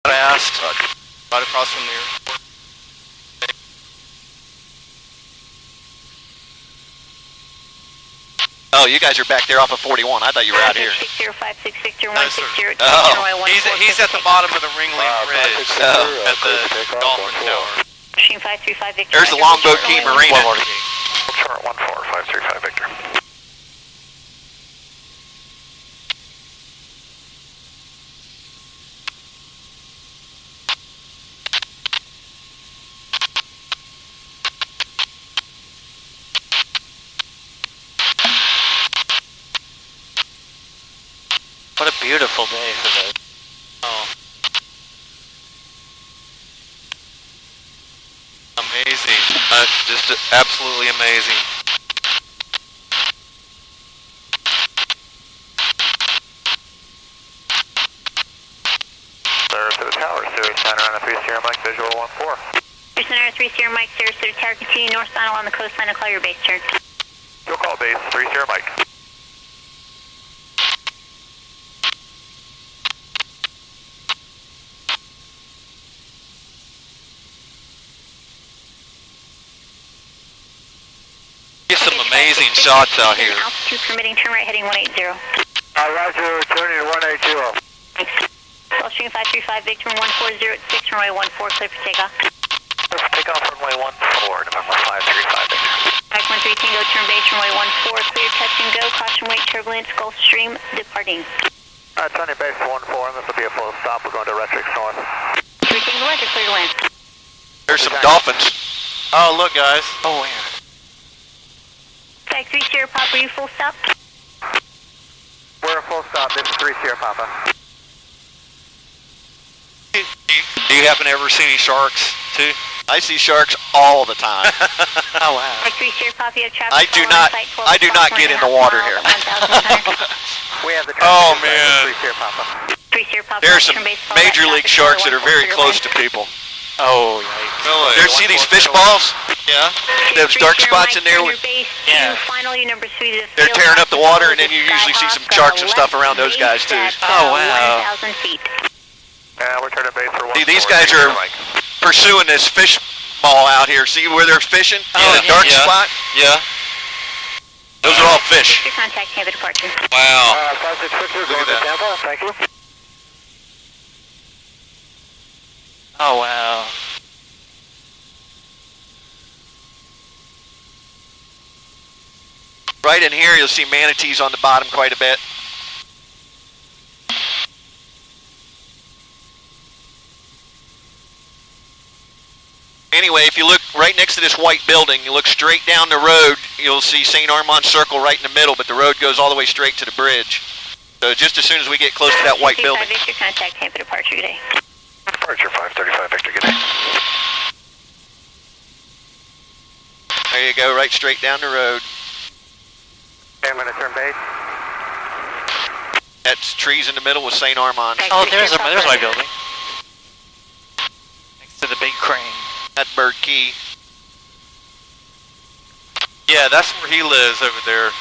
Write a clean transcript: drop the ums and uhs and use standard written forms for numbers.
fast. Right across from the airport. Oh, you guys are back there off of 41. I thought you were out here. 6056 Victor No, sir. 160. Oh. He's at the bottom of the Ringling Bridge at the Dolphin Tower. Machine 535 Victor. There's the Longboat Key Marina. Chart 14535 Victor. What a beautiful day for this. Oh. Amazing. Just absolutely amazing. Sarasota Tower, Sirius Center on a 3 Sierra Mike, visual 14. Center 3 Sierra Mike, Sarasota Tower, continue northbound along the coastline and call your base turn. You'll call base 3 Sierra Mike. Get some amazing shots out here. Altitude permitting, turn right heading 180. Roger, turning to 180. Thanks. Gulfstream 535 Victor 140 at 6, runway 14, clear for takeoff. Let's take off runway 14, November 535 Victor. Mike 13 Tango, turn base, runway 14, clear, touch and go, caution wait, turbulence, Gulfstream, departing. Turning base 14, this will be a full stop, we're going to Retrix North. 3 Tango, Roger, clear to land. There's some dolphins. Oh, look, guys. Oh, yeah. Tag 3 Sierra Papa, are you full stop? We're a full stop, this is 3 Sierra Papa. Do you happen to ever see any sharks, too? I see sharks all the time. Oh, wow. Tag 3 Sierra Papa, you have traffic. I do not get in the water here. We have the Oh, man. 3 Sierra Papa. 3 Sierra Papa, There's some turn base, major league sharks that are very close to people. Oh, yikes. Really? There, see these fish balls? Yeah. Those dark spots in there? Yeah. They're tearing up the water, and then you usually see some sharks and stuff around those guys, too. Oh, wow. 1,000 feet. We're turning base for 1. See, these guys are pursuing this fish ball out here. See where they're fishing? Oh, In the dark yeah. spot? Yeah. Those are all fish. Your contact, Tampa departure. Wow. 566, Look going at to that. Tampa, thank you. Oh, wow. Right in here, you'll see manatees on the bottom quite a bit. Anyway, if you look right next to this white building, you look straight down the road, you'll see St. Armand Circle right in the middle, but the road goes all the way straight to the bridge. So just as soon as we get close to that white building. Victor, contact Tampa departure today. Departure 535 Victor, good day. There you go, right straight down the road. Okay, I'm going to turn base. That's trees in the middle with St. Armand. Oh, there's my building. Next to the big crane. That's Bird Key. Yeah, that's where he lives over there.